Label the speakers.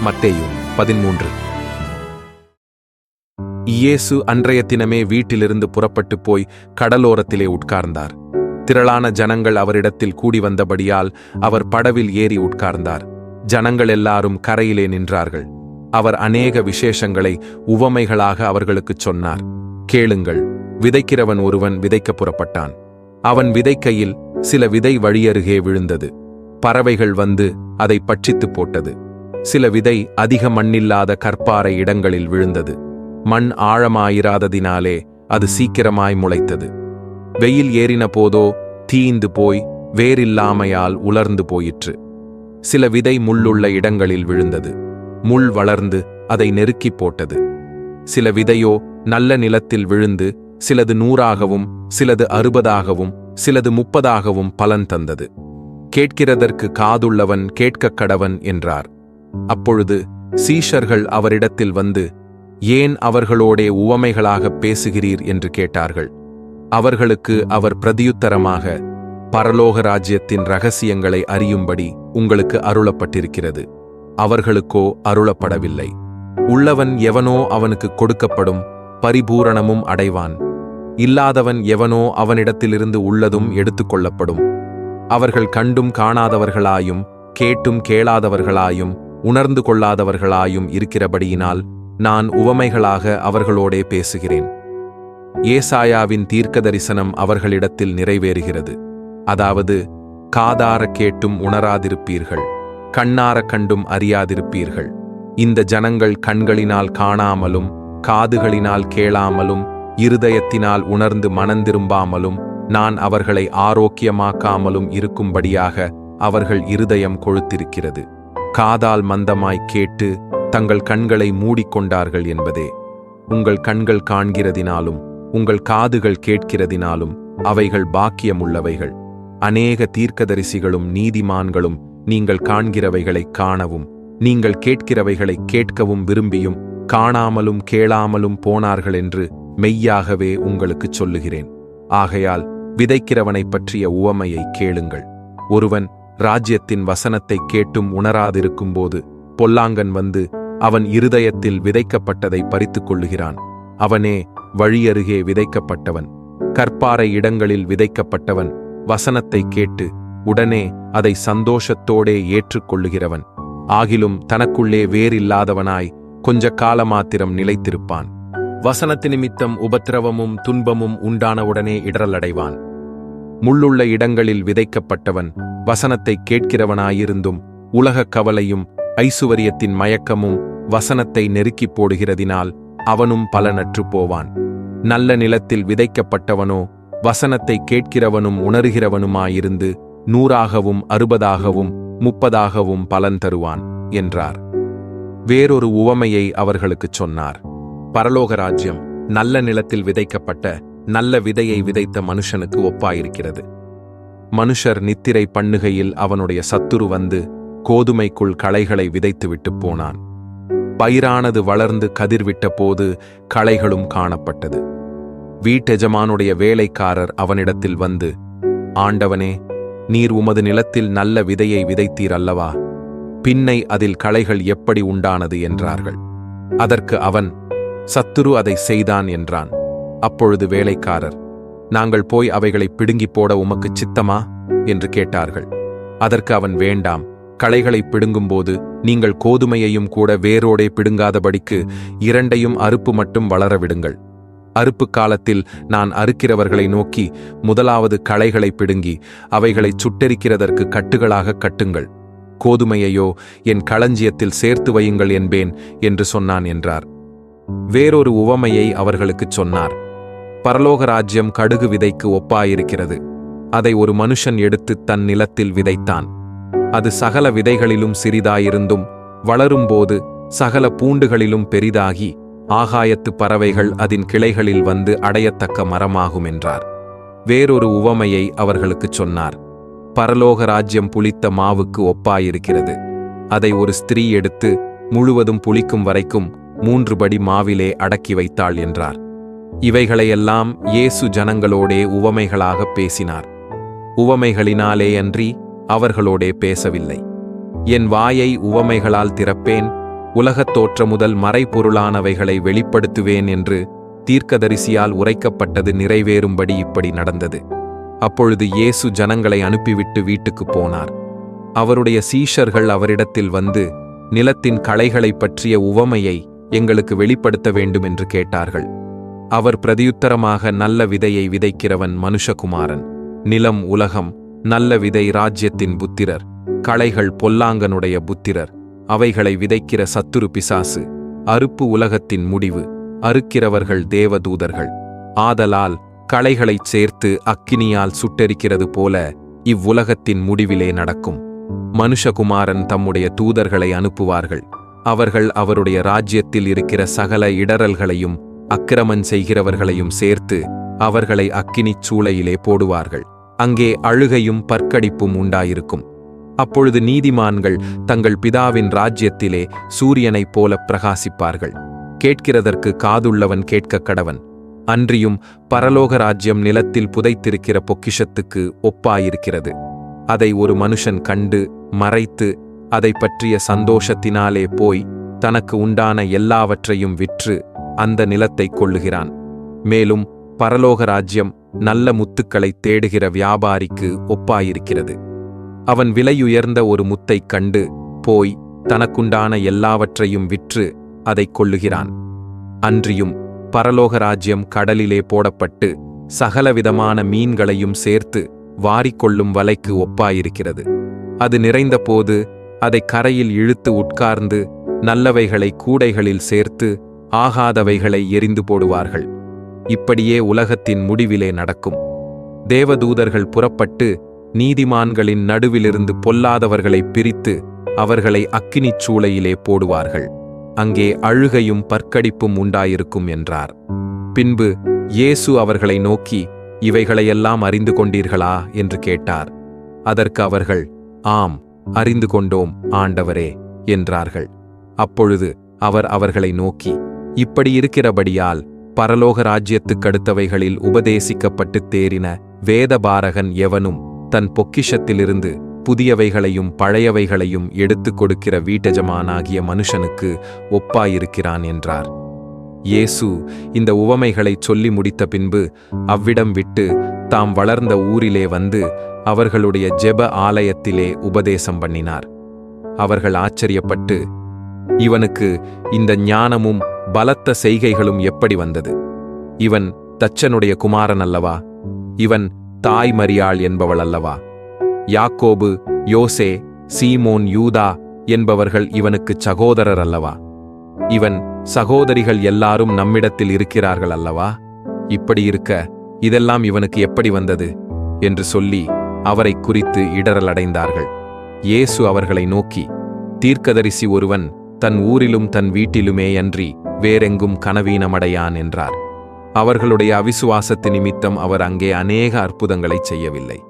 Speaker 1: மத்தேயு 13. இயேசு அன்றைய தினமே வீட்டிலிருந்து புறப்பட்டு போய் கடலோரத்திலே உட்கார்ந்தார். திரளான ஜனங்கள் அவரிடத்தில் கூடி வந்தபடியால் அவர் படவில் ஏறி உட்கார்ந்தார். ஜனங்கள் எல்லாரும் கரையிலே நின்றார்கள். அவர் அநேக விசேஷங்களை உவமைகளாக அவர்களுக்குச் சொன்னார். கேளுங்கள், விதைக்கிறவன் ஒருவன் விதைக்க புறப்பட்டான். அவன் விதைக்கையில் சில விதை வழியருகே விழுந்தது. பறவைகள் வந்து அதை பட்சித்து போட்டது. சில விதை அதிக மண்ணில்லாத கற்பாறை இடங்களில் விழுந்தது. மண் ஆழமாயிராததினாலே அது சீக்கிரமாய் முளைத்தது. வெயில் ஏறின போதோ தீந்து போய் வேரில்லாமையால் உலர்ந்து போயிற்று. சில விதை முள்ளுள்ள இடங்களில் விழுந்தது. முள் வளர்ந்து அதை நெருக்கிப் போட்டது. சில விதையோ நல்ல நிலத்தில் விழுந்து சிலது 100ஆகவும் சிலது 60ஆகவும் சிலது 30ஆகவும் பலன் தந்தது. கேட்கிறதற்கு காதுள்ளவன் கேட்கக் கடவன் என்றார். அப்பொழுது சீஷர்கள் அவரிடத்தில் வந்து, ஏன் அவர்களோடே உவமைகளாகப் பேசுகிறீர் என்று கேட்டார்கள். அவர்களுக்கு அவர் பிரதியுத்தரமாக, பரலோக ராஜ்யத்தின் இரகசியங்களை அறியும்படி உங்களுக்கு அருளப்பட்டிருக்கிறது, அவர்களுக்கோ அருளப்படவில்லை. உள்ளவன் எவனோ அவனுக்கு கொடுக்கப்படும், பரிபூரணமும் அடைவான். இல்லாதவன் எவனோ அவனிடத்திலிருந்து உள்ளதும் எடுத்துக்கொள்ளப்படும். அவர்கள் கண்டும் காணாதவர்களாயும் கேட்டும் கேளாதவர்களாயும் உணர்ந்து கொள்ளாதவர்களாயும் இருக்கிறபடியினால் நான் உவமைகளாக அவர்களோடே பேசுகிறேன். ஏசாயாவின் தீர்க்கதரிசனம் அவர்களிடத்தில் நிறைவேறுகிறது. அதாவது, காதார கேட்டும் உணராதிருப்பீர்கள், கண்ணார கண்டும் அறியாதிருப்பீர்கள். இந்த ஜனங்கள் கண்களினால் காணாமலும் காதுகளினால் கேளாமலும் இருதயத்தினால் உணர்ந்து மனந்திரும்பாமலும் நான் அவர்களை ஆரோக்கியமாக்காமலும் இருக்கும்படியாக அவர்கள் இருதயம் கொழுத்திருக்கிறது. காதால் மந்தமாய் கேட்டு தங்கள் கண்களை மூடிக்கொண்டார்கள் என்பதே. உங்கள் கண்கள் காண்கிறதினாலும் உங்கள் காதுகள் கேட்கிறதினாலும் அவைகள் பாக்கியமுள்ளவைகள். அநேக தீர்க்கதரிசிகளும் நீதிமான்களும் நீங்கள் காண்கிறவைகளைக் காணவும் நீங்கள் கேட்கிறவைகளை கேட்கவும் விரும்பியும் காணாமலும் கேளாமலும் போனார்கள் என்று மெய்யாகவே உங்களுக்குச் சொல்லுகிறேன். ஆகையால் விதைக்கிறவனைப் பற்றிய உவமையை கேளுங்கள். ஒருவன் ராஜ்யத்தின் வசனத்தை கேட்டும் உணராதிருக்கும்போது பொல்லாங்கன் வந்து அவன் இருதயத்தில் விதைக்கப்பட்டதை பறித்துக் கொள்ளுகிறான். அவனே வழியருகே விதைக்கப்பட்டவன். கற்பாறை இடங்களில் விதைக்கப்பட்டவன் வசனத்தை கேட்டு உடனே அதை சந்தோஷத்தோடே ஏற்றுக்கொள்ளுகிறவன். ஆகிலும் தனக்குள்ளே வேறில்லாதவனாய் கொஞ்ச காலமாத்திரம் நிலைத்திருப்பான். வசனத்து நிமித்தம் உபத்திரவமும் துன்பமும் உண்டானவுடனே இடரலடைவான். முள்ளுள்ள இடங்களில் விதைக்கப்பட்டவன் வசனத்தை கேட்கிறவனாயிருந்தும் உலகக் கவலையும் ஐசுவரியத்தின் மயக்கமும் வசனத்தை நெருக்கிப் போடுகிறதினால் அவனும் பலனற்று போவான். நல்ல நிலத்தில் விதைக்கப்பட்டவனோ வசனத்தை கேட்கிறவனும் உணர்கிறவனுமாயிருந்து 100ஆகவும் 60ஆகவும் 30ஆகவும் பலன் தருவான் என்றார். வேறொரு உவமையை அவர்களுக்குச் சொன்னார். பரலோக ராஜ்யம் நல்ல நிலத்தில் விதைக்கப்பட்ட நல்ல விதையை விதைத்த மனுஷனுக்கு ஒப்பாயிருக்கிறது. மனுஷர் நித்திரை பண்ணுகையில் அவனுடைய சத்துரு வந்து கோதுமைக்குள் களைகளை விதைத்துவிட்டு போனான். பயிரானது வளர்ந்து கதிர்விட்ட போது களைகளும் காணப்பட்டது. வீட்டெஜமானுடைய வேலைக்காரர் அவனிடத்தில் வந்து, ஆண்டவனே, நீர் உமது நிலத்தில் நல்ல விதையை விதைத்தீர் அல்லவா? பின்னை அதில் களைகள் எப்படி உண்டானது என்றார்கள். அதற்கு அவன், சத்துரு அதை செய்தான் என்றான். அப்பொழுது வேலைக்காரர், நாங்கள் போய் அவைகளை பிடுங்கிப் போட உமக்குச் சித்தமா என்று கேட்டார்கள். அதற்கு அவன், வேண்டாம், களைகளை பிடுங்கும்போது நீங்கள் கோதுமையையும் கூட வேரோடே பிடுங்காதபடிக்கு 2ஐயும் அறுப்பு மட்டும் வளரவிடுங்கள். அறுப்பு காலத்தில் நான் அறுக்கிறவர்களை நோக்கி, முதலாவது களைகளை பிடுங்கி அவைகளை சுட்டெரிக்கிறதற்கு கட்டுகளாக கட்டுங்கள், கோதுமையையோ என் களஞ்சியத்தில் சேர்த்து வையுங்கள் என்பேன் என்று சொன்னான் என்றார். வேறொரு உவமையை அவர்களுக்குச் சொன்னார். பரலோக ராஜ்யம் கடுகு விதைக்கு ஒப்பாயிருக்கிறது. அதை ஒரு மனுஷன் எடுத்து தன் நிலத்தில் விதைத்தான். அது சகல விதைகளிலும் சிறிதாயிருந்தும் வளரும்போது சகல பூண்டுகளிலும் பெரிதாகி ஆகாயத்து பறவைகள் அதன் கிளைகளில் வந்து அடையத்தக்க மரமாகும் என்றார். வேறொரு உவமையை அவர்களுக்குச் சொன்னார். பரலோக ராஜ்யம் புளித்த மாவுக்கு ஒப்பாயிருக்கிறது. அதை ஒரு ஸ்திரீ எடுத்து முழுவதும் புளிக்கும் வரைக்கும் 3 படி மாவிலே அடக்கி வைத்தாள் என்றார். இவைகளையெல்லாம் இயேசு ஜனங்களோடே உவமைகளாகப் பேசினார். உவமைகளினாலேயன்றி அவர்களோடே பேசவில்லை. என் வாயை உவமைகளால் திறப்பேன், உலகத் தோற்ற முதல் மறைபொருளானவைகளை வெளிப்படுத்துவேன் என்று தீர்க்கதரிசியால் உரைக்கப்பட்டது நிறைவேறும்படி இப்படி நடந்தது. அப்பொழுது இயேசு ஜனங்களை அனுப்பிவிட்டு வீட்டுக்குப் போனார். அவருடைய சீஷர்கள் அவரிடத்தில் வந்து, நிலத்தின் களைகளைப் பற்றிய உவமையை எங்களுக்கு வெளிப்படுத்த வேண்டும் என்று கேட்டார்கள். அவர் பிரதியுத்தரமாக, நல்ல விதையை விதைக்கிறவன் மனுஷகுமாரன். நிலம் உலகம், நல்ல விதை ராஜ்யத்தின் புத்திரர், களைகள் பொல்லாங்கனுடைய புத்திரர். அவைகளை விதைக்கிற சத்துரு பிசாசு. அறுப்பு உலகத்தின் முடிவு, அறுக்கிறவர்கள் தேவதூதர்கள். ஆதலால் களைகளைச் சேர்த்து அக்கினியால் சுட்டெரிக்கிறது போல இவ்வுலகத்தின் முடிவிலே நடக்கும். மனுஷகுமாரன் தம்முடைய தூதர்களை அனுப்புவார்கள். அவர்கள் அவருடைய ராஜ்யத்தில் இருக்கிற சகல இடறல்களையும் அக்கிரமம் செய்கிறவர்களையும் சேர்த்து அவர்களை அக்கினிச் சூளையிலே போடுவார்கள். அங்கே அழுகையும் பற்கடிப்பும் உண்டாயிருக்கும். அப்பொழுது நீதிமான்கள் தங்கள் பிதாவின் ராஜ்யத்திலே சூரியனைப் போல பிரகாசிப்பார்கள். கேட்கிறதற்கு காதுள்ளவன் கேட்கக் கடவன். அன்றியும் பரலோக ராஜ்யம் நிலத்தில் புதைத்திருக்கிற பொக்கிஷத்துக்கு ஒப்பாயிருக்கிறது. அதை ஒரு மனுஷன் கண்டு மறைத்து அதை பற்றிய சந்தோஷத்தினாலே போய் தனக்கு உண்டான எல்லாவற்றையும் விற்று அந்த நிலத்தை கொள்ளுகிறான். மேலும் பரலோக ராஜ்யம் நல்ல முத்துக்களைத் தேடுகிற வியாபாரிக்கு ஒப்பாயிருக்கிறது. அவன் விலையுயர்ந்த ஒரு முத்தைக் கண்டு போய் தனக்குண்டான எல்லாவற்றையும் விற்று அதைக் கொள்ளுகிறான். அன்றியும் பரலோக ராஜ்யம் கடலிலே போடப்பட்டு சகலவிதமான மீன்களையும் சேர்த்து வாரிக்கொள்ளும் வலைக்கு ஒப்பாயிருக்கிறது. அது நிறைந்தபோது அதை கரையில் இழுத்து உட்கார்ந்து நல்லவைகளை கூடைகளில் சேர்த்து ஆகாதவைகளை எரிந்து போடுவார்கள். இப்படியே உலகத்தின் முடிவிலே நடக்கும். தேவதூதர்கள் புறப்பட்டு நீதிமான்களின் நடுவிலிருந்து பொல்லாதவர்களை பிரித்து அவர்களை அக்கினிச் சூளையிலே போடுவார்கள். அங்கே அழுகையும் பற்கடிப்பும் உண்டாயிருக்கும் என்றார். பின்பு இயேசு அவர்களை நோக்கி, இவைகளையெல்லாம் அறிந்து கொண்டீர்களா என்று கேட்டார். அதற்கு அவர்கள், ஆம், அறிந்து கொண்டோம் ஆண்டவரே என்றார்கள். அப்பொழுது அவர் அவர்களை நோக்கி, இப்படி இருக்கிறபடியால் பரலோக ராஜ்யத்துக்கடுத்தவைகளில் உபதேசிக்கப்பட்டு தேறின வேதபாரகன் எவனும் தன் பொக்கிஷத்திலிருந்து புதியவைகளையும் பழையவைகளையும் எடுத்துக் கொடுக்கிற வீட்டெஜமானாகிய மனுஷனுக்கு ஒப்பாயிருக்கிறான் என்றார். இயேசு இந்த உவமைகளைச் சொல்லி முடித்த பின்பு அவ்விடம் விட்டு தாம் வளர்ந்த ஊரிலே வந்து அவர்களுடைய ஜெப ஆலயத்திலே உபதேசம் பண்ணினார். அவர்கள் ஆச்சரியப்பட்டு, இவனுக்கு இந்த ஞானமும் பலத்த செய்கைகளும் எப்படி வந்தது? இவன் தச்சனுடைய குமாரன் அல்லவா? இவன் தாய் மரியாள் என்பவள் அல்லவா? யாக்கோபு, யோசே, சீமோன், யூதா என்பவர்கள் இவனுக்குச் சகோதரர் அல்லவா? இவன் சகோதரிகள் எல்லாரும் நம்மிடத்தில் இருக்கிறார்கள் அல்லவா? இப்படி இருக்க இதெல்லாம் இவனுக்கு எப்படி வந்தது என்று சொல்லி அவரை குறித்து இடறலடைந்தார்கள். இயேசு அவர்களை நோக்கி, தீர்க்கதரிசி ஒருவன் தன் ஊரிலும் தன் வீட்டிலுமேயன்றி வேறெங்கும் கனவீனமடையான் என்றார். அவர்களுடைய அவிசுவாசத்து நிமித்தம் அவர் அங்கே அநேக அற்புதங்களைச் செய்யவில்லை.